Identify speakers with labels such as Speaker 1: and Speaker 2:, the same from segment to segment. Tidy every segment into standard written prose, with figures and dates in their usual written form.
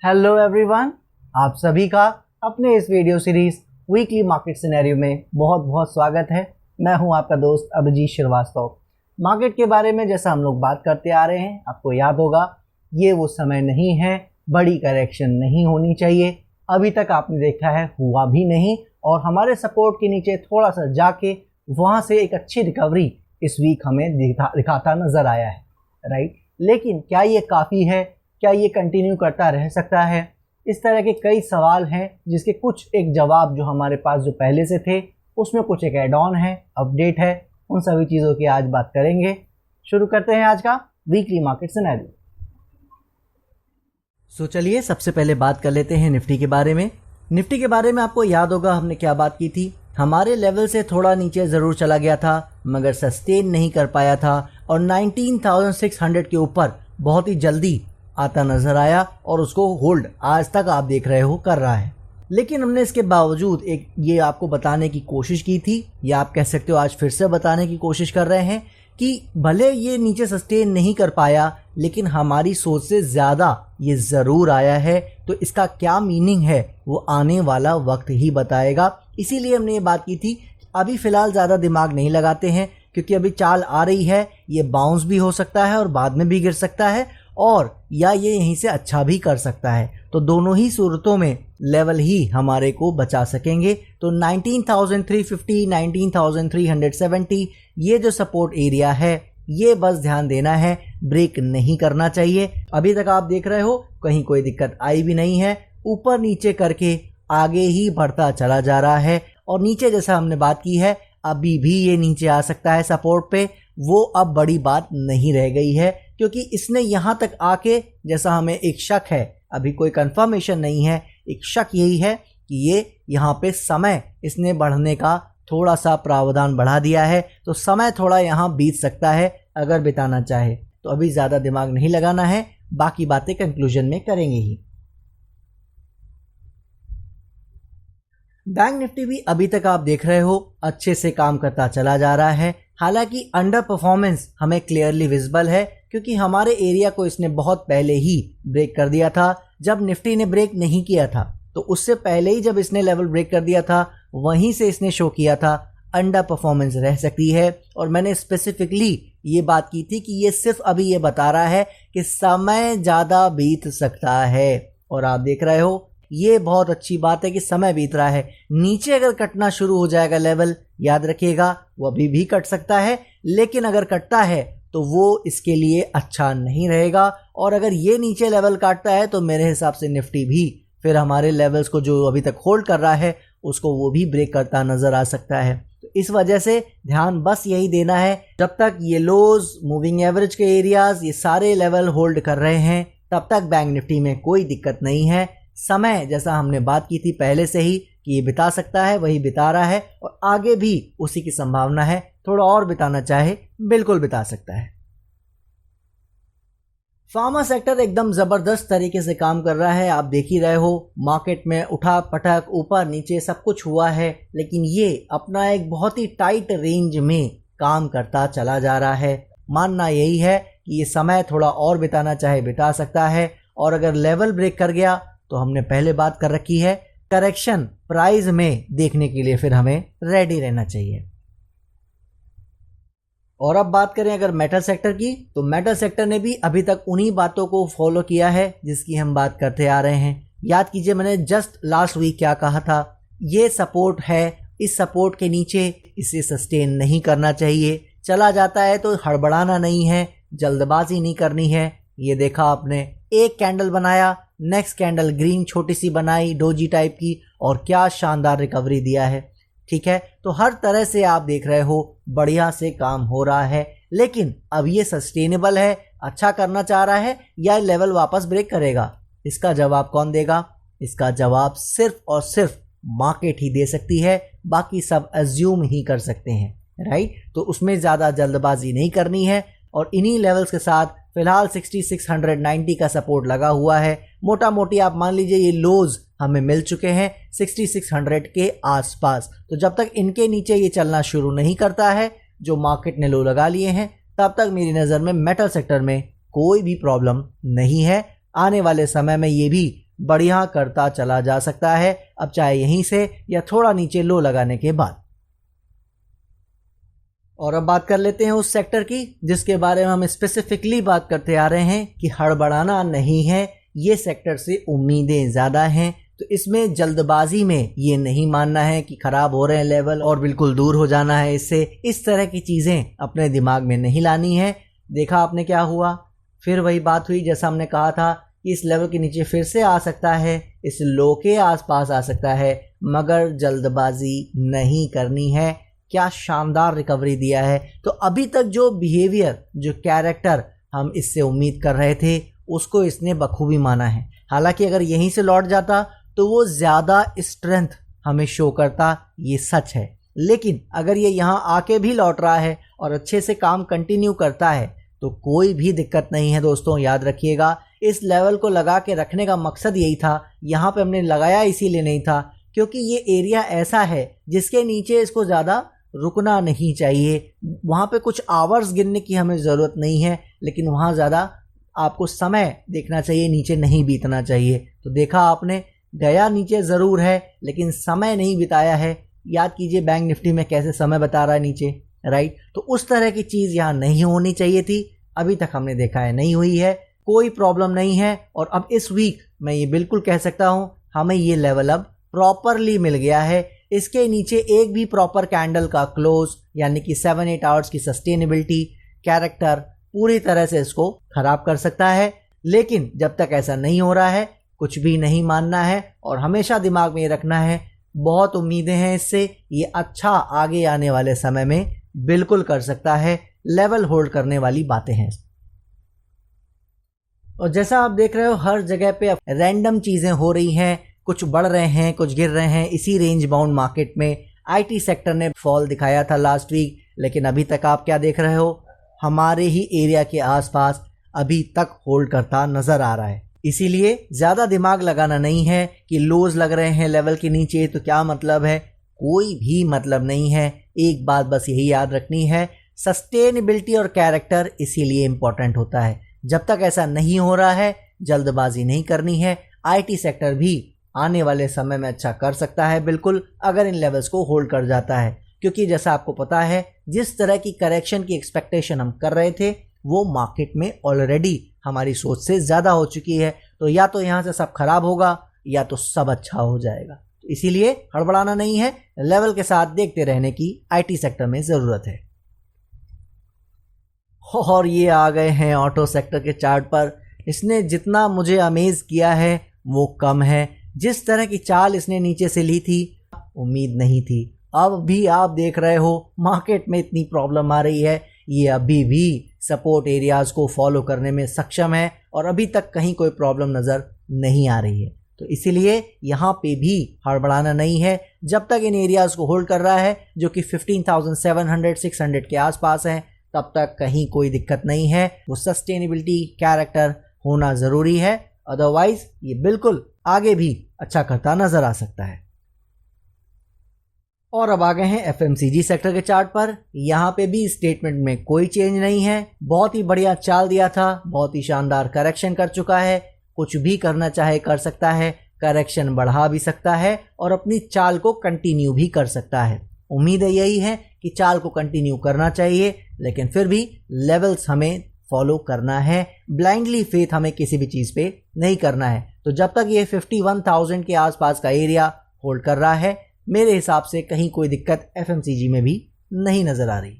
Speaker 1: Hello everyone, आप सभी का अपने इस video series weekly market scenario में बहुत बहुत स्वागत है। मैं हूं आपका दोस्त अभिजीत श्रीवास्तव। मार्केट के बारे में जैसा हम लोग बात करते आ रहे हैं, आपको याद होगा ये वो समय नहीं है, बड़ी करेक्शन नहीं होनी चाहिए। अभी तक आपने देखा है हुआ भी नहीं और हमारे सपोर्ट के नीचे थोड़ा सा जाके वहाँ से एक अच्छी रिकवरी इस वीक हमें दिखाता नज़र आया है, राइट। लेकिन क्या ये काफ़ी है? क्या ये कंटिन्यू करता रह सकता है? इस तरह के कई सवाल हैं जिसके कुछ एक जवाब जो हमारे पास जो पहले से थे उसमें कुछ एक ऐड ऑन है, अपडेट है, उन सभी चीज़ों की आज बात करेंगे। शुरू करते हैं आज का वीकली मार्केट सिनेरियो। सो चलिए सबसे पहले बात कर लेते हैं निफ्टी के बारे में। निफ्टी के बारे में आपको याद होगा हमने क्या बात की थी। हमारे लेवल से थोड़ा नीचे ज़रूर चला गया था मगर सस्टेन नहीं कर पाया था और 19,600 के ऊपर बहुत ही जल्दी आता नजर आया और उसको होल्ड आज तक आप देख रहे हो कर रहा है। लेकिन हमने इसके बावजूद एक ये आपको बताने की कोशिश की थी, या आप कह सकते हो आज फिर से बताने की कोशिश कर रहे हैं कि भले ये नीचे सस्टेन नहीं कर पाया लेकिन हमारी सोच से ज़्यादा ये ज़रूर आया है। तो इसका क्या मीनिंग है वो आने वाला वक्त ही बताएगा। इसीलिए हमने ये बात की थी अभी फ़िलहाल ज़्यादा दिमाग नहीं लगाते हैं क्योंकि अभी चाल आ रही है, ये बाउंस भी हो सकता है और बाद में भी गिर सकता है और या ये यहीं से अच्छा भी कर सकता है। तो दोनों ही सूरतों में लेवल ही हमारे को बचा सकेंगे। तो 19,350, 19,370 ये जो सपोर्ट एरिया है ये बस ध्यान देना है, ब्रेक नहीं करना चाहिए। अभी तक आप देख रहे हो कहीं कोई दिक्कत आई भी नहीं है, ऊपर नीचे करके आगे ही बढ़ता चला जा रहा है। और नीचे जैसा हमने बात की है अभी भी ये नीचे आ सकता है सपोर्ट पे, वो अब बड़ी बात नहीं रह गई है क्योंकि इसने यहाँ तक आके जैसा हमें एक शक है, अभी कोई कंफर्मेशन नहीं है, एक शक यही है कि ये यहाँ पे समय इसने बढ़ने का थोड़ा सा प्रावधान बढ़ा दिया है। तो समय थोड़ा यहाँ बीत सकता है अगर बिताना चाहे। तो अभी ज़्यादा दिमाग नहीं लगाना है, बाकी बातें कंक्लूजन में करेंगे ही। बैंक निफ्टी भी अभी तक आप देख रहे हो अच्छे से काम करता चला जा रहा है। हालांकि अंडर परफॉर्मेंस हमें क्लियरली विजिबल है क्योंकि हमारे एरिया को इसने बहुत पहले ही ब्रेक कर दिया था। जब निफ्टी ने ब्रेक नहीं किया था तो उससे पहले ही जब इसने लेवल ब्रेक कर दिया था वहीं से इसने शो किया था अंडर परफॉर्मेंस रह सकती है। और मैंने स्पेसिफिकली ये बात की थी कि ये सिर्फ अभी ये बता रहा है कि समय ज़्यादा बीत सकता है और आप देख रहे हो ये बहुत अच्छी बात है कि समय बीत रहा है। नीचे अगर कटना शुरू हो जाएगा लेवल, याद रखिएगा वो अभी भी कट सकता है, लेकिन अगर कटता है तो वो इसके लिए अच्छा नहीं रहेगा। और अगर ये नीचे लेवल काटता है तो मेरे हिसाब से निफ्टी भी फिर हमारे लेवल्स को जो अभी तक होल्ड कर रहा है उसको वो भी ब्रेक करता नजर आ सकता है। तो इस वजह से ध्यान बस यही देना है, जब तक ये लोज, मूविंग एवरेज के एरियाज, ये सारे लेवल होल्ड कर रहे हैं तब तक बैंक निफ्टी में कोई दिक्कत नहीं है। समय जैसा हमने बात की थी पहले से ही कि ये बिता सकता है, वही बिता रहा है और आगे भी उसी की संभावना है। थोड़ा और बिताना चाहे बिल्कुल बिता सकता है। फार्मा सेक्टर एकदम ज़बरदस्त तरीके से काम कर रहा है। आप देख ही रहे हो मार्केट में उठा पटक ऊपर नीचे सब कुछ हुआ है, लेकिन ये अपना एक बहुत ही टाइट रेंज में काम करता चला जा रहा है। मानना यही है कि ये समय थोड़ा और बिताना चाहे बिता सकता है और अगर लेवल ब्रेक कर गया तो हमने पहले बात कर रखी है करेक्शन प्राइस में देखने के लिए फिर हमें रेडी रहना चाहिए। और अब बात करें अगर मेटल सेक्टर की, तो मेटल सेक्टर ने भी अभी तक उन्हीं बातों को फॉलो किया है जिसकी हम बात करते आ रहे हैं। याद कीजिए मैंने जस्ट लास्ट वीक क्या कहा था, ये सपोर्ट है, इस सपोर्ट के नीचे इसे सस्टेन नहीं करना चाहिए। चला जाता है तो हड़बड़ाना नहीं है, जल्दबाजी नहीं करनी है। ये देखा आपने, एक कैंडल बनाया, नेक्स्ट कैंडल ग्रीन छोटी सी बनाई डोजी टाइप की और क्या शानदार रिकवरी दिया है। ठीक है, तो हर तरह से आप देख रहे हो बढ़िया से काम हो रहा है। लेकिन अब ये सस्टेनेबल है, अच्छा करना चाह रहा है या लेवल वापस ब्रेक करेगा? इसका जवाब कौन देगा? इसका जवाब सिर्फ और सिर्फ मार्केट ही दे सकती है, बाकी सब अज्यूम ही कर सकते हैं, राइट। तो उसमें ज़्यादा जल्दबाजी नहीं करनी है और इन्हीं लेवल्स के साथ फिलहाल 6690 का सपोर्ट लगा हुआ है। मोटा मोटी आप मान लीजिए ये लोज हमें मिल चुके हैं 6600 के आसपास। तो जब तक इनके नीचे ये चलना शुरू नहीं करता है जो मार्केट ने लो लगा लिए हैं, तब तक मेरी नज़र में मेटल सेक्टर में कोई भी प्रॉब्लम नहीं है। आने वाले समय में ये भी बढ़िया करता चला जा सकता है, अब चाहे यहीं से या थोड़ा नीचे लो लगाने के बाद। और अब बात कर लेते हैं उस सेक्टर की जिसके बारे में हम स्पेसिफिकली बात करते आ रहे हैं कि हड़बड़ाना नहीं है, ये सेक्टर से उम्मीदें ज़्यादा हैं। तो इसमें जल्दबाजी में ये नहीं मानना है कि ख़राब हो रहे हैं लेवल और बिल्कुल दूर हो जाना है इससे, इस तरह की चीज़ें अपने दिमाग में नहीं लानी है। देखा आपने क्या हुआ, फिर वही बात हुई जैसा हमने कहा था कि इस लेवल के नीचे फिर से आ सकता है, इस लो के आसपास आ सकता है, मगर जल्दबाजी नहीं करनी है। क्या शानदार रिकवरी दिया है। तो अभी तक जो बिहेवियर, जो कैरेक्टर हम इससे उम्मीद कर रहे थे उसको इसने बखूबी माना है। हालांकि अगर यहीं से लौट जाता तो वो ज़्यादा स्ट्रेंथ हमें शो करता, ये सच है। लेकिन अगर ये यहाँ आके भी लौट रहा है और अच्छे से काम कंटिन्यू करता है तो कोई भी दिक्कत नहीं है दोस्तों। याद रखिएगा, इस लेवल को लगा के रखने का मकसद यही था। यहाँ पे हमने लगाया इसीलिए नहीं था क्योंकि ये एरिया ऐसा है जिसके नीचे इसको ज़्यादा रुकना नहीं चाहिए। वहाँ पे कुछ आवर्स गिनने की हमें ज़रूरत नहीं है, लेकिन वहाँ ज़्यादा आपको समय देखना चाहिए, नीचे नहीं बीतना चाहिए। तो देखा आपने, गया नीचे ज़रूर है लेकिन समय नहीं बिताया है। याद कीजिए बैंक निफ्टी में कैसे समय बता रहा है नीचे, राइट। तो उस तरह की चीज़ यहाँ नहीं होनी चाहिए थी, अभी तक हमने देखा है नहीं हुई है, कोई प्रॉब्लम नहीं है। और अब इस वीक मैं ये बिल्कुल कह सकता हूँ हमें ये लेवल अब प्रॉपरली मिल गया है। इसके नीचे एक भी प्रॉपर कैंडल का क्लोज यानी कि 7-8 आवर्स की सस्टेनेबिलिटी कैरेक्टर पूरी तरह से इसको खराब कर सकता है। लेकिन जब तक ऐसा नहीं हो रहा है कुछ भी नहीं मानना है और हमेशा दिमाग में ये रखना है बहुत उम्मीदें हैं इससे, ये अच्छा आगे आने वाले समय में बिल्कुल कर सकता है। लेवल होल्ड करने वाली बातें हैं। और जैसा आप देख रहे हो हर जगह पे रैंडम चीज़ें हो रही हैं, कुछ बढ़ रहे हैं कुछ गिर रहे हैं। इसी रेंज बाउंड मार्केट में आईटी सेक्टर ने फॉल दिखाया था लास्ट वीक, लेकिन अभी तक आप क्या देख रहे हो, हमारे ही एरिया के आसपास अभी तक होल्ड करता नजर आ रहा है। इसीलिए ज़्यादा दिमाग लगाना नहीं है कि लोज लग रहे हैं लेवल के नीचे तो क्या मतलब है, कोई भी मतलब नहीं है। एक बात बस यही याद रखनी है, सस्टेनेबिलिटी और कैरेक्टर इसीलिए इम्पोर्टेंट होता है। जब तक ऐसा नहीं हो रहा है जल्दबाजी नहीं करनी है। आईटी सेक्टर भी आने वाले समय में अच्छा कर सकता है बिल्कुल, अगर इन लेवल्स को होल्ड कर जाता है। क्योंकि जैसा आपको पता है जिस तरह की करेक्शन की एक्सपेक्टेशन हम कर रहे थे वो मार्केट में ऑलरेडी हमारी सोच से ज़्यादा हो चुकी है। तो या तो यहाँ से सब खराब होगा या तो सब अच्छा हो जाएगा। तो इसीलिए हड़बड़ाना नहीं है, लेवल के साथ देखते रहने की आईटी सेक्टर में ज़रूरत है। और ये आ गए हैं ऑटो सेक्टर के चार्ट पर। इसने जितना मुझे अमेज किया है वो कम है। जिस तरह की चाल इसने नीचे से ली थी उम्मीद नहीं थी। अब भी आप देख रहे हो मार्केट में इतनी प्रॉब्लम आ रही है, ये अभी भी सपोर्ट एरियाज को फॉलो करने में सक्षम है और अभी तक कहीं कोई प्रॉब्लम नज़र नहीं आ रही है। तो इसीलिए यहाँ पे भी हड़बड़ाना नहीं है। जब तक इन एरियाज को होल्ड कर रहा है जो कि 15,700-600 के आसपास हैं, तब तक कहीं कोई दिक्कत नहीं है। वो सस्टेनेबिलिटी कैरेक्टर होना ज़रूरी है, अदरवाइज ये बिल्कुल आगे भी अच्छा करता नजर आ सकता है। और अब आ गए हैं एफएमसीजी सेक्टर के चार्ट पर। यहाँ पे भी स्टेटमेंट में कोई चेंज नहीं है। बहुत ही बढ़िया चाल दिया था, बहुत ही शानदार करेक्शन कर चुका है। कुछ भी करना चाहे कर सकता है, करेक्शन बढ़ा भी सकता है और अपनी चाल को कंटिन्यू भी कर सकता है। उम्मीद है यही है कि चाल को कंटिन्यू करना चाहिए, लेकिन फिर भी लेवल्स हमें फॉलो करना है। ब्लाइंडली फेथ हमें किसी भी चीज़ पे नहीं करना है। तो जब तक ये 51,000 के आसपास का एरिया होल्ड कर रहा है, मेरे हिसाब से कहीं कोई दिक्कत एफएमसीजी में भी नहीं नजर आ रही।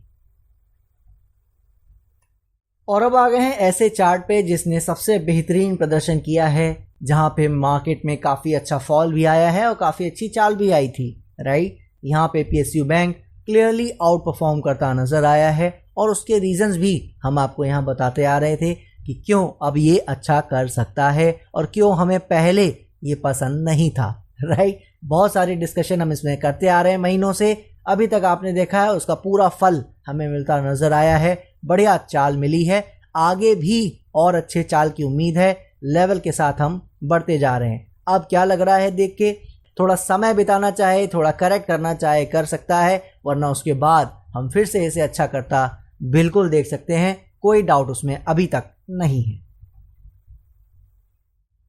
Speaker 1: और अब आ गए हैं ऐसे चार्ट पे जिसने सबसे बेहतरीन प्रदर्शन किया है, जहां पे मार्केट में काफ़ी अच्छा फॉल भी आया है और काफ़ी अच्छी चाल भी आई थी, राइट। यहाँ पे PSU bank clearly out perform करता नजर आया है और उसके रीजंस भी हम आपको यहाँ बताते आ रहे थे कि क्यों अब ये अच्छा कर सकता है और क्यों हमें पहले ये पसंद नहीं था, राइट। बहुत सारी डिस्कशन हम इसमें करते आ रहे हैं महीनों से। अभी तक आपने देखा है उसका पूरा फल हमें मिलता नजर आया है। बढ़िया चाल मिली है, आगे भी और अच्छे चाल की उम्मीद है। लेवल के साथ हम बढ़ते जा रहे हैं। अब क्या लग रहा है देख के, थोड़ा समय बिताना चाहे, थोड़ा करेक्ट करना चाहे कर सकता है, वरना उसके बाद हम फिर से इसे अच्छा करता बिल्कुल देख सकते हैं। कोई डाउट उसमें अभी तक नहीं है।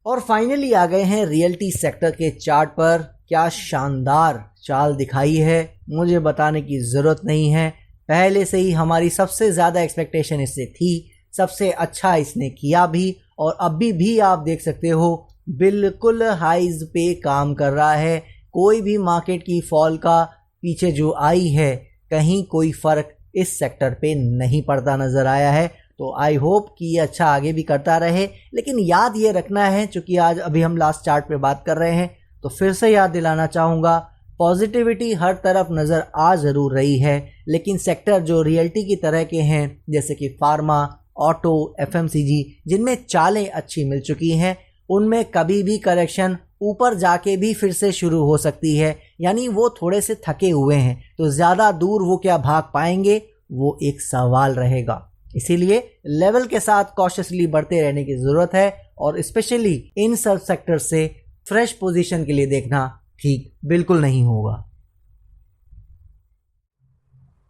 Speaker 1: और फाइनली आ गए हैं रियल्टी सेक्टर के चार्ट पर। क्या शानदार चाल दिखाई है, मुझे बताने की ज़रूरत नहीं है। पहले से ही हमारी सबसे ज़्यादा एक्सपेक्टेशन इससे थी, सबसे अच्छा इसने किया भी, और अभी भी आप देख सकते हो बिल्कुल हाइज पे काम कर रहा है। कोई भी मार्केट की फॉल का पीछे जो आई है, कहीं कोई फ़र्क इस सेक्टर पे नहीं पड़ता नज़र आया है। तो आई होप कि ये अच्छा आगे भी करता रहे। लेकिन याद ये रखना है, चूँकि आज अभी हम लास्ट चार्ट पे बात कर रहे हैं, तो फिर से याद दिलाना चाहूँगा, पॉजिटिविटी हर तरफ नज़र आ ज़रूर रही है, लेकिन सेक्टर जो रियल्टी की तरह के हैं, जैसे कि फार्मा, ऑटो, एफएमसीजी, जिनमें चालें अच्छी मिल चुकी हैं, उनमें कभी भी करेक्शन ऊपर जाके भी फिर से शुरू हो सकती है। यानी वो थोड़े से थके हुए हैं, तो ज़्यादा दूर वो क्या भाग पाएंगे, वो एक सवाल रहेगा। इसीलिए लेवल के साथ कॉशियसली बढ़ते रहने की ज़रूरत है, और स्पेशली इन सब सेक्टर से फ्रेश पोजीशन के लिए देखना ठीक बिल्कुल नहीं होगा।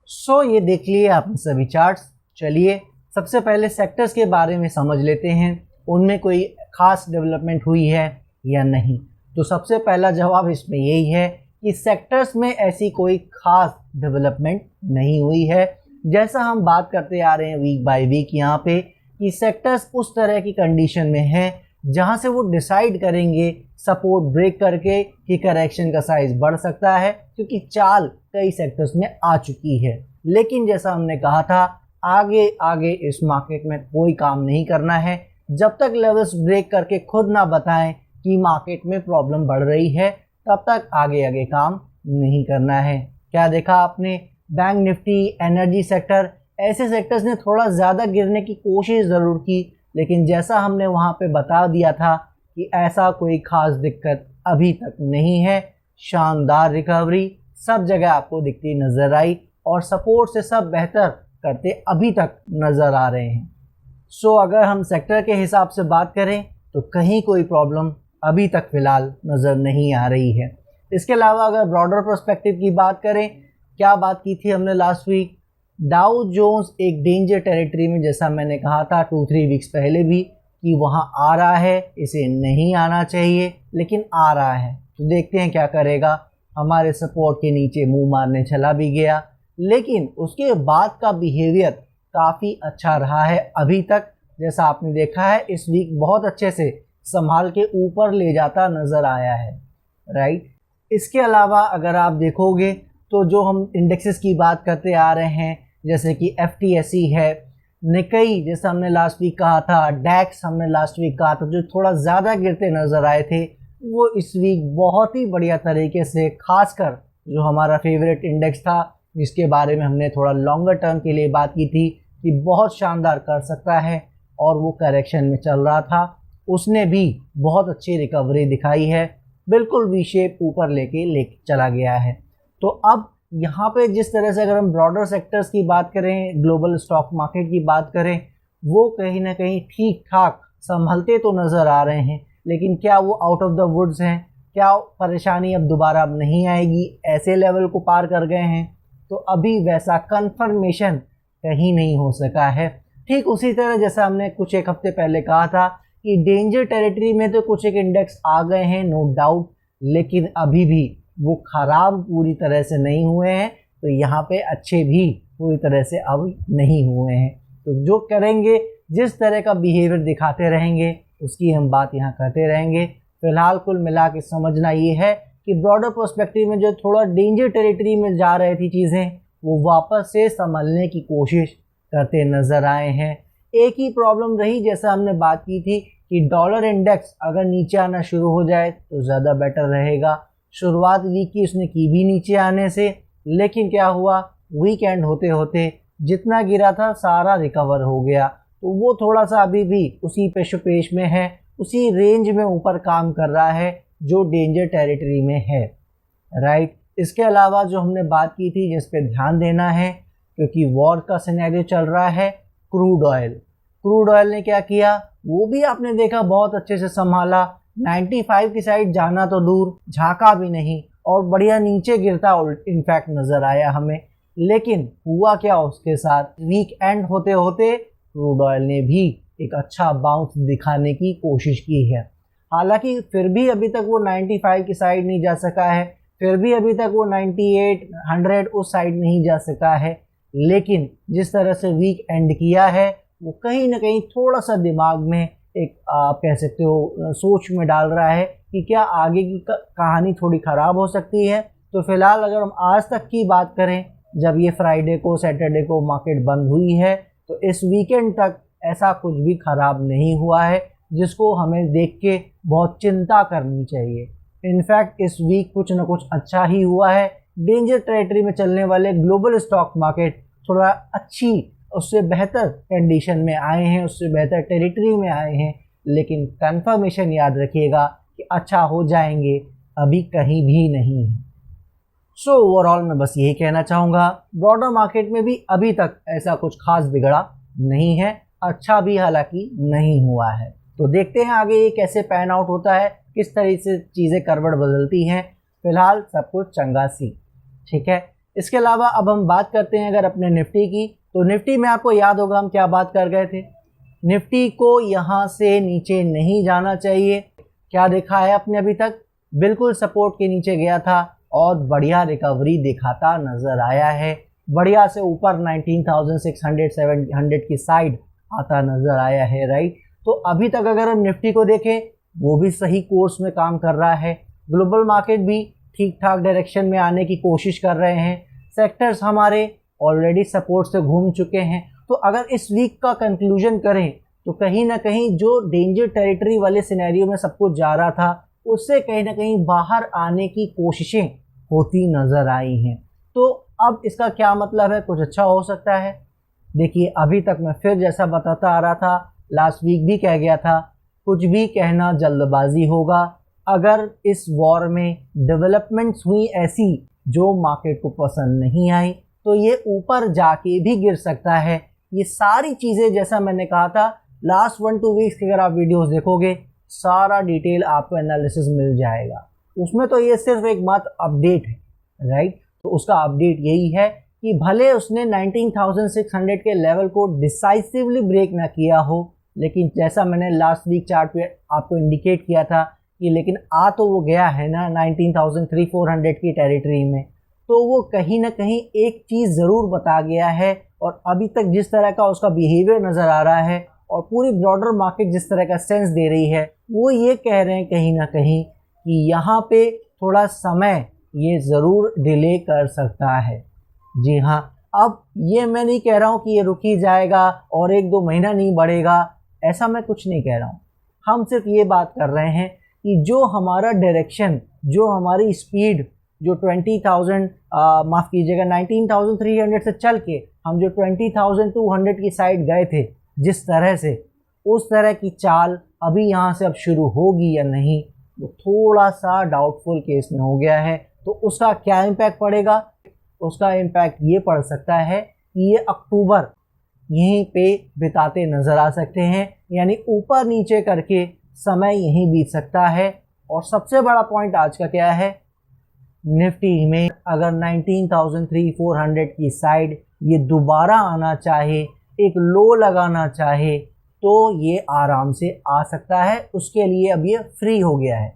Speaker 1: सो ये देख लिए आपने सभी चार्ट्स। चलिए सबसे पहले सेक्टर्स के बारे में समझ लेते हैं, उनमें कोई खास डेवलपमेंट हुई है या नहीं। तो सबसे पहला जवाब इसमें यही है कि सेक्टर्स में ऐसी कोई खास डेवलपमेंट नहीं हुई है। जैसा हम बात करते आ रहे हैं वीक बाय वीक यहाँ पे, कि सेक्टर्स उस तरह की कंडीशन में हैं जहाँ से वो डिसाइड करेंगे सपोर्ट ब्रेक करके कि करेक्शन का साइज बढ़ सकता है, क्योंकि चाल कई सेक्टर्स में आ चुकी है। लेकिन जैसा हमने कहा था, आगे आगे इस मार्केट में कोई काम नहीं करना है जब तक लेवल्स ब्रेक करके खुद ना बताएं कि मार्केट में प्रॉब्लम बढ़ रही है, तब तक आगे आगे काम नहीं करना है। क्या देखा आपने, बैंक निफ्टी, एनर्जी सेक्टर, ऐसे सेक्टर्स ने थोड़ा ज़्यादा गिरने की कोशिश ज़रूर की, लेकिन जैसा हमने वहाँ पे बता दिया था कि ऐसा कोई ख़ास दिक्कत अभी तक नहीं है। शानदार रिकवरी सब जगह आपको दिखती नज़र आई, और सपोर्ट से सब बेहतर करते अभी तक नज़र आ रहे हैं। सो अगर हम सेक्टर के हिसाब से बात करें तो कहीं कोई प्रॉब्लम अभी तक फ़िलहाल नज़र नहीं आ रही है। इसके अलावा अगर ब्रॉडर पर्सपेक्टिव की बात करें, क्या बात की थी हमने लास्ट वीक, डाउ जोन्स एक डेंजर टेरिटरी में, जैसा मैंने कहा था 2-3 वीक्स पहले भी, कि वहाँ आ रहा है, इसे नहीं आना चाहिए लेकिन आ रहा है। तो देखते हैं क्या करेगा। हमारे सपोर्ट के नीचे मुंह मारने चला भी गया, लेकिन उसके बाद का बिहेवियर काफ़ी अच्छा रहा है अभी तक। जैसा आपने देखा है इस वीक बहुत अच्छे से संभाल के ऊपर ले जाता नज़र आया है, राइट। इसके अलावा अगर आप देखोगे तो जो हम इंडेक्सेस की बात करते आ रहे हैं, जैसे कि FTSE है, निकाई जैसा हमने लास्ट वीक कहा था, डैक्स हमने लास्ट वीक कहा था, जो थोड़ा ज़्यादा गिरते नज़र आए थे, वो इस वीक बहुत ही बढ़िया तरीके से, खासकर जो हमारा फेवरेट इंडेक्स था जिसके बारे में हमने थोड़ा लॉन्गर टर्म के लिए बात की थी कि बहुत शानदार कर सकता है, और वो करेक्शन में चल रहा था, उसने भी बहुत अच्छी रिकवरी दिखाई है, बिल्कुल वी शेप ऊपर लेके चला गया है। तो अब यहाँ पे जिस तरह से अगर हम ब्रॉडर सेक्टर्स की बात करें, ग्लोबल स्टॉक मार्केट की बात करें, वो कहीं ना कहीं ठीक ठाक संभलते तो नज़र आ रहे हैं, लेकिन क्या वो आउट ऑफ द वुड्स हैं, क्या परेशानी अब दोबारा अब नहीं आएगी, ऐसे लेवल को पार कर गए हैं, तो अभी वैसा कंफर्मेशन कहीं नहीं हो सका है। ठीक उसी तरह जैसा हमने कुछ एक हफ्ते पहले कहा था कि डेंजर टेरिटरी में तो कुछ एक इंडेक्स आ गए हैं, नो डाउट, लेकिन अभी भी वो ख़राब पूरी तरह से नहीं हुए हैं, तो यहाँ पे अच्छे भी पूरी तरह से अब नहीं हुए हैं। तो जो करेंगे, जिस तरह का बिहेवियर दिखाते रहेंगे, उसकी हम बात यहाँ करते रहेंगे। फ़िलहाल कुल मिला के समझना ये है कि ब्रॉडर पर्सपेक्टिव में जो थोड़ा डेंजर टेरिटरी में जा रही थी चीज़ें, वो वापस से संभलने की कोशिश करते नज़र आए हैं। एक ही प्रॉब्लम रही, जैसा हमने बात की थी, कि डॉलर इंडेक्स अगर नीचे आना शुरू हो जाए तो ज़्यादा बेटर रहेगा। शुरुआत वीक की उसने की भी नीचे आने से, लेकिन क्या हुआ, वीकेंड होते होते जितना गिरा था सारा रिकवर हो गया, तो वो थोड़ा सा अभी भी उसी पेश में है, उसी रेंज में ऊपर काम कर रहा है जो डेंजर टेरिटरी में है, राइट। इसके अलावा जो हमने बात की थी जिस पे ध्यान देना है, क्योंकि वॉर का सिनेरियो चल रहा है, क्रूड ऑयल ने क्या किया, वो भी आपने देखा बहुत अच्छे से संभाला। 95 की साइड जाना तो दूर, झांका भी नहीं, और बढ़िया नीचे गिरता इनफैक्ट नज़र आया हमें। लेकिन हुआ क्या उसके साथ, वीक एंड होते होते क्रूड ऑयल ने भी एक अच्छा बाउंस दिखाने की कोशिश की है। हालांकि फिर भी अभी तक वो 95 की साइड नहीं जा सका है, फिर भी अभी तक वो 98 100 उस साइड नहीं जा सका है। लेकिन जिस तरह से वीक एंड किया है वो कहीं ना कहीं थोड़ा सा दिमाग में एक आप कह सकते हो सोच में डाल रहा है कि क्या आगे की कहानी थोड़ी ख़राब हो सकती है। तो फिलहाल अगर हम आज तक की बात करें, जब ये फ्राइडे को सैटरडे को मार्केट बंद हुई है, तो इस वीकेंड तक ऐसा कुछ भी ख़राब नहीं हुआ है जिसको हमें देख के बहुत चिंता करनी चाहिए। इनफैक्ट इस वीक कुछ ना कुछ अच्छा ही हुआ है। डेंजर टेरिटरी में चलने वाले ग्लोबल स्टॉक मार्केट थोड़ा अच्छी उससे बेहतर कंडीशन में आए हैं, उससे बेहतर टेरिटरी में आए हैं। लेकिन कंफर्मेशन याद रखिएगा कि अच्छा हो जाएंगे अभी कहीं भी नहीं है। सो ओवरऑल मैं बस यही कहना चाहूँगा, ब्रॉडर मार्केट में भी अभी तक ऐसा कुछ खास बिगड़ा नहीं है, अच्छा भी हालांकि नहीं हुआ है। तो देखते हैं आगे ये कैसे पैन आउट होता है, किस तरह से चीज़ें करवट बदलती हैं। फिलहाल सब कुछ चंगा सी, ठीक है। इसके अलावा अब हम बात करते हैं अगर अपने निफ्टी की, तो निफ्टी में आपको याद होगा हम क्या बात कर गए थे। निफ्टी को यहाँ से नीचे नहीं जाना चाहिए। क्या देखा है आपने अभी तक, बिल्कुल सपोर्ट के नीचे गया था और बढ़िया रिकवरी दिखाता नज़र आया है, बढ़िया से ऊपर 19,600 700 की साइड आता नज़र आया है, राइट। तो अभी तक अगर हम निफ्टी को देखें वो भी सही कोर्स में काम कर रहा है, ग्लोबल मार्केट भी ठीक ठाक डायरेक्शन में आने की कोशिश कर रहे हैं, सेक्टर्स हमारे ऑलरेडी सपोर्ट से घूम चुके हैं। तो अगर इस वीक का कंक्लूजन करें तो कहीं ना कहीं जो डेंजर टेरिटरी वाले सिनेरियो में सब कुछ जा रहा था उससे कहीं ना कहीं बाहर आने की कोशिशें होती नज़र आई हैं। तो अब इसका क्या मतलब है, कुछ अच्छा हो सकता है। देखिए अभी तक मैं फिर जैसा बताता आ रहा था, लास्ट वीक भी कह गया था, कुछ भी कहना जल्दबाजी होगा। अगर इस वॉर में डेवलपमेंट्स हुई ऐसी जो मार्केट को पसंद नहीं आई तो ये ऊपर जाके भी गिर सकता है। ये सारी चीज़ें जैसा मैंने कहा था लास्ट 1-2 वीक्स की अगर आप वीडियोस देखोगे सारा डिटेल आपको एनालिसिस मिल जाएगा। उसमें तो ये सिर्फ एक मात्र अपडेट है, राइट। तो उसका अपडेट यही है कि भले उसने 19,600 के लेवल को डिसाइसिवली ब्रेक ना किया हो, लेकिन जैसा मैंने लास्ट वीक चार्ट पे आपको इंडिकेट किया था कि लेकिन आ तो वो गया है ना 19,300-400 की टेरिटरी में। तो वो कहीं ना कहीं एक चीज़ ज़रूर बता गया है और अभी तक जिस तरह का उसका बिहेवियर नज़र आ रहा है और पूरी ब्रॉडर मार्केट जिस तरह का सेंस दे रही है वो ये कह रहे हैं कहीं ना कहीं कि यहाँ पे थोड़ा समय ये ज़रूर डिले कर सकता है। जी हाँ, अब ये मैं नहीं कह रहा हूँ कि ये रुक ही जाएगा और 1-2 महीना नहीं बढ़ेगा, ऐसा मैं कुछ नहीं कह रहा हूँ। हम सिर्फ ये बात कर रहे हैं कि जो हमारा डायरेक्शन, जो हमारी स्पीड, जो 20,000 माफ़ कीजिएगा 19,300 से चल के हम जो 20,200 की साइड गए थे, जिस तरह से उस तरह की चाल अभी यहाँ से अब शुरू होगी या नहीं वो थोड़ा सा डाउटफुल केस में हो गया है। तो उसका क्या इम्पैक्ट पड़ेगा, उसका इम्पैक्ट ये पड़ सकता है कि ये अक्टूबर यहीं पे बिताते नज़र आ सकते हैं, यानी ऊपर नीचे करके समय यहीं बीत सकता है। और सबसे बड़ा पॉइंट आज का क्या है, निफ्टी में अगर 19,300-400 की साइड ये दोबारा आना चाहे, एक लो लगाना चाहे तो ये आराम से आ सकता है। उसके लिए अब ये फ्री हो गया है।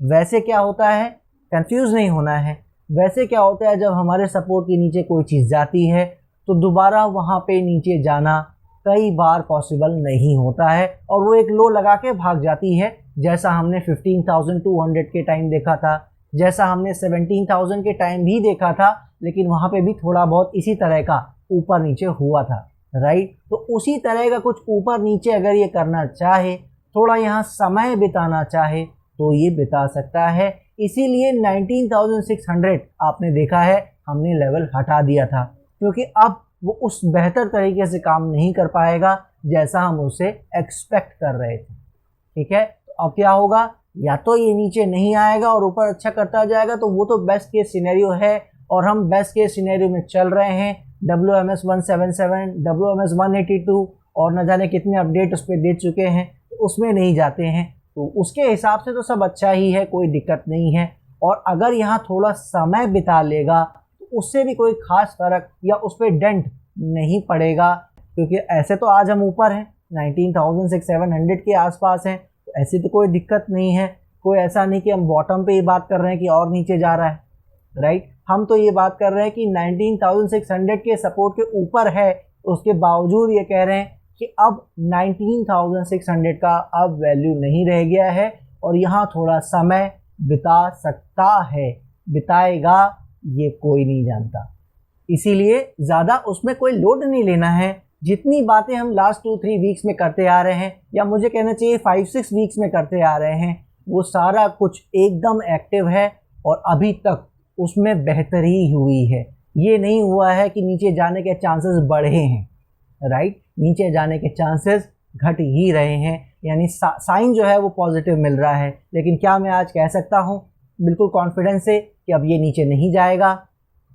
Speaker 1: वैसे क्या होता है, कंफ्यूज नहीं होना है, वैसे क्या होता है जब हमारे सपोर्ट के नीचे कोई चीज़ जाती है तो दोबारा वहाँ पे नीचे जाना कई बार पॉसिबल नहीं होता है और वो एक लो लगा के भाग जाती है, जैसा हमने 15,200 के टाइम देखा था, जैसा हमने 17,000 के टाइम भी देखा था, लेकिन वहाँ पे भी थोड़ा बहुत इसी तरह का ऊपर नीचे हुआ था, राइट। तो उसी तरह का कुछ ऊपर नीचे अगर ये करना चाहे, थोड़ा यहाँ समय बिताना चाहे तो ये बिता सकता है। इसीलिए 19,600 आपने देखा है हमने लेवल हटा दिया था, क्योंकि अब वो उस बेहतर तरीके से काम नहीं कर पाएगा जैसा हम उसे एक्सपेक्ट कर रहे थे, ठीक है। तो अब क्या होगा, या तो ये नीचे नहीं आएगा और ऊपर अच्छा करता जाएगा, तो वो तो बेस्ट केस सिनेरियो है और हम बेस्ट केस सिनेरियो में चल रहे हैं। WMS 177, WMS 182 और न जाने कितने अपडेट उस पर दे चुके हैं, तो उसमें नहीं जाते हैं। तो उसके हिसाब से तो सब अच्छा ही है, कोई दिक्कत नहीं है। और अगर यहाँ थोड़ा समय बिता लेगा तो उससे भी कोई खास फर्क या उस पर डेंट नहीं पड़ेगा, क्योंकि ऐसे तो आज हम ऊपर हैं 19,700 के आसपास हैं। तो ऐसी तो कोई दिक्कत नहीं है, कोई ऐसा नहीं कि हम बॉटम पे ही बात कर रहे हैं कि और नीचे जा रहा है, राइट। हम तो ये बात कर रहे हैं कि 19,600 के सपोर्ट के ऊपर है, उसके बावजूद ये कह रहे हैं कि अब 19,600 का अब वैल्यू नहीं रह गया है और यहाँ थोड़ा समय बिता सकता है, बिताएगा ये कोई नहीं जानता। इसीलिए ज़्यादा उसमें कोई लोड नहीं लेना है। जितनी बातें हम लास्ट 2-3 वीक्स में करते आ रहे हैं, या मुझे कहना चाहिए 5-6 वीक्स में करते आ रहे हैं, वो सारा कुछ एकदम एक्टिव है और अभी तक उसमें बेहतरी हुई है। ये नहीं हुआ है कि नीचे जाने के चांसेस बढ़े हैं, राइट। नीचे जाने के चांसेस घट ही रहे हैं, यानी साइन जो है वो पॉजिटिव मिल रहा है। लेकिन क्या मैं आज कह सकता हूँ बिल्कुल कॉन्फिडेंस से कि अब ये नीचे नहीं जाएगा?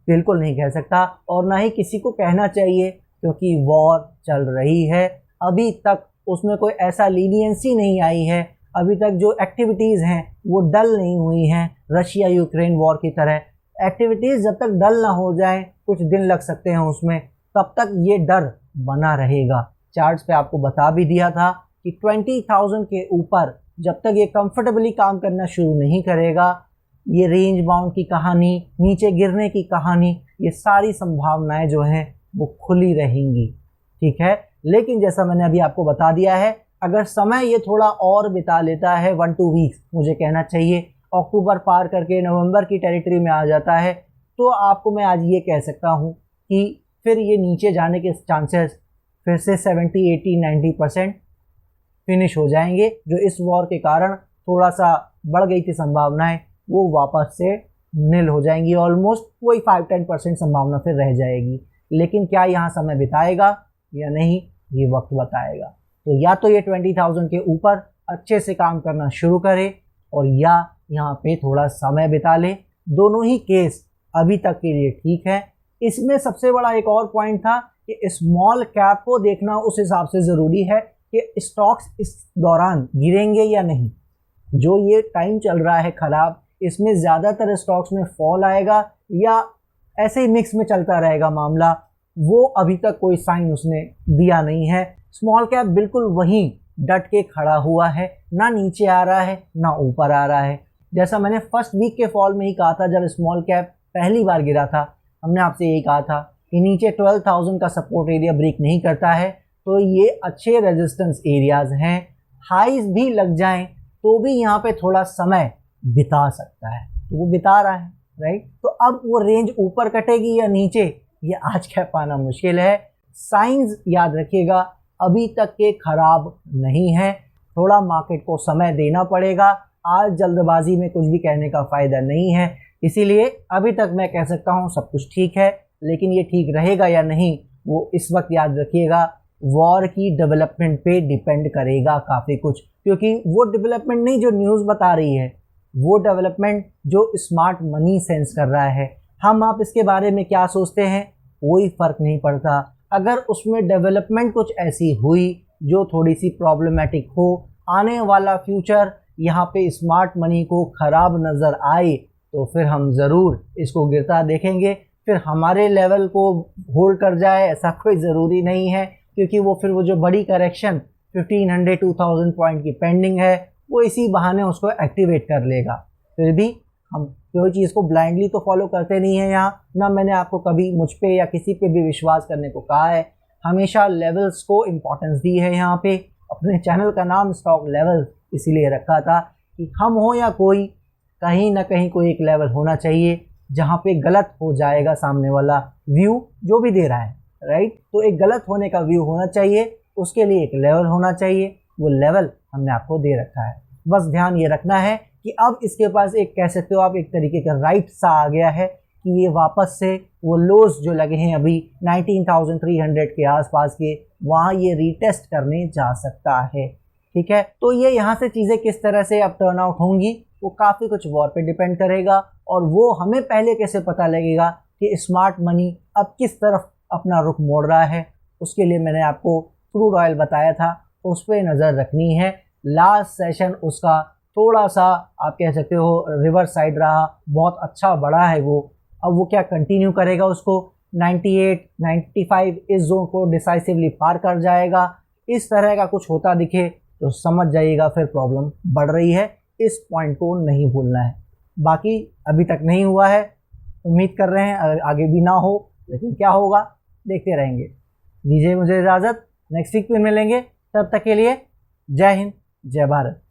Speaker 1: बिल्कुल नहीं कह सकता, और ना ही किसी को कहना चाहिए, क्योंकि वॉर चल रही है। अभी तक उसमें कोई ऐसा लीनियंसी नहीं आई है, अभी तक जो एक्टिविटीज़ हैं वो डल नहीं हुई हैं। रशिया यूक्रेन वॉर की तरह एक्टिविटीज़ जब तक डल ना हो जाएं, कुछ दिन लग सकते हैं उसमें, तब तक ये डर बना रहेगा। चार्ट्स पे आपको बता भी दिया था कि 20,000 के ऊपर जब तक ये कंफर्टेबली काम करना शुरू नहीं करेगा, ये रेंज बाउंड की कहानी, नीचे गिरने की कहानी, ये सारी संभावनाएं जो हैं वो खुली रहेंगी, ठीक है। लेकिन जैसा मैंने अभी आपको बता दिया है, अगर समय ये थोड़ा और बिता लेता है 1-2 वीक्स, मुझे कहना चाहिए अक्टूबर पार करके नवंबर की टेरिटरी में आ जाता है, तो आपको मैं आज ये कह सकता हूँ कि फिर ये नीचे जाने के चांसेस फिर से 70, 80, 90% फिनिश हो जाएंगे। जो इस वॉर के कारण थोड़ा सा बढ़ गई थी संभावनाएं, वो वापस से निल हो जाएंगी। ऑलमोस्ट वही 5-10% संभावना फिर रह जाएगी। लेकिन क्या यहाँ समय बिताएगा या नहीं, ये वक्त बताएगा। तो या तो ये 20,000 के ऊपर अच्छे से काम करना शुरू करे, और या यहाँ पे थोड़ा समय बिता ले। दोनों ही केस अभी तक के लिए ठीक है। इसमें सबसे बड़ा एक और पॉइंट था कि स्मॉल कैप को देखना उस हिसाब से ज़रूरी है कि स्टॉक्स इस दौरान गिरेंगे या नहीं। जो ये टाइम चल रहा है ख़राब, इसमें ज़्यादातर स्टॉक्स में फॉल आएगा या ऐसे ही मिक्स में चलता रहेगा मामला, वो अभी तक कोई साइन उसने दिया नहीं है। स्मॉल कैप बिल्कुल वहीं डट के खड़ा हुआ है, ना नीचे आ रहा है ना ऊपर आ रहा है। जैसा मैंने फर्स्ट वीक के फॉल में ही कहा था, जब स्मॉल कैप पहली बार गिरा था, हमने आपसे यही कहा था कि नीचे 12,000 का सपोर्ट एरिया ब्रेक नहीं करता है तो ये अच्छे रेजिस्टेंस एरियाज हैं। हाईज भी लग जाएं तो भी यहाँ पे थोड़ा समय बिता सकता है, तो वो बिता रहा है, राइट। तो अब वो रेंज ऊपर कटेगी या नीचे, ये आज कह पाना मुश्किल है। साइंस याद रखिएगा अभी तक के खराब नहीं है, थोड़ा मार्केट को समय देना पड़ेगा। आज जल्दबाजी में कुछ भी कहने का फ़ायदा नहीं है, इसीलिए अभी तक मैं कह सकता हूँ सब कुछ ठीक है। लेकिन ये ठीक रहेगा या नहीं, वो इस वक्त याद रखिएगा वॉर की डेवलपमेंट पे डिपेंड करेगा काफ़ी कुछ, क्योंकि वो डेवलपमेंट नहीं जो न्यूज़ बता रही है, वो डेवलपमेंट जो स्मार्ट मनी सेंस कर रहा है। हम आप इसके बारे में क्या सोचते हैं कोई फ़र्क नहीं पड़ता। अगर उसमें डेवलपमेंट कुछ ऐसी हुई जो थोड़ी सी प्रॉब्लमेटिक हो, आने वाला फ्यूचर यहाँ पे स्मार्ट मनी को ख़राब नज़र आए, तो फिर हम ज़रूर इसको गिरता देखेंगे। फिर हमारे लेवल को होल्ड कर जाए ऐसा कोई ज़रूरी नहीं है, क्योंकि वो फिर वो जो बड़ी करेक्शन 1500-2000 पॉइंट की पेंडिंग है, वो इसी बहाने उसको एक्टिवेट कर लेगा। फिर भी हम कोई चीज़ को ब्लाइंडली तो फॉलो करते नहीं हैं यहाँ, ना मैंने आपको कभी मुझ पे या किसी पे भी विश्वास करने को कहा है। हमेशा लेवल्स को इम्पोर्टेंस दी है। यहाँ पे अपने चैनल का नाम स्टॉक लेवल इसीलिए रखा था कि हम हो या कोई, कहीं ना कहीं कोई एक लेवल होना चाहिए जहाँ पे गलत हो जाएगा सामने वाला व्यू जो भी दे रहा है, राइट। तो एक गलत होने का व्यू होना चाहिए, उसके लिए एक लेवल होना चाहिए, वो लेवल हमने आपको दे रखा है। बस ध्यान ये रखना है कि अब इसके पास एक कह सकते हो आप एक तरीके का राइट सा आ गया है कि ये वापस से वो लोज जो लगे हैं अभी 19,300 के आसपास के, वहाँ ये रीटेस्ट करने जा सकता है, ठीक है। तो ये यहाँ से चीज़ें किस तरह से अब टर्न आउट होंगी वो काफ़ी कुछ वॉर पे डिपेंड करेगा, और वो हमें पहले कैसे पता लगेगा कि स्मार्ट मनी अब किस तरफ अपना रुख मोड़ रहा है। उसके लिए मैंने आपको क्रूड ऑयल बताया था, उस पर नज़र रखनी है। लास्ट सेशन उसका थोड़ा सा आप कह सकते हो रिवर्स साइड रहा, बहुत अच्छा बढ़ा है वो। अब वो क्या कंटिन्यू करेगा, उसको 98, 95 इस जोन को डिसाइसिवली पार कर जाएगा। इस तरह का कुछ होता दिखे तो समझ जाइएगा फिर प्रॉब्लम बढ़ रही है। इस पॉइंट को नहीं भूलना है। बाकी अभी तक नहीं हुआ है, उम्मीद कर रहे हैं आगे भी ना हो, लेकिन क्या होगा देखते रहेंगे। दीजिए मुझे इजाज़त, नेक्स्ट वीक फिर मिलेंगे। तब तक के लिए जय हिंद, जय भारत।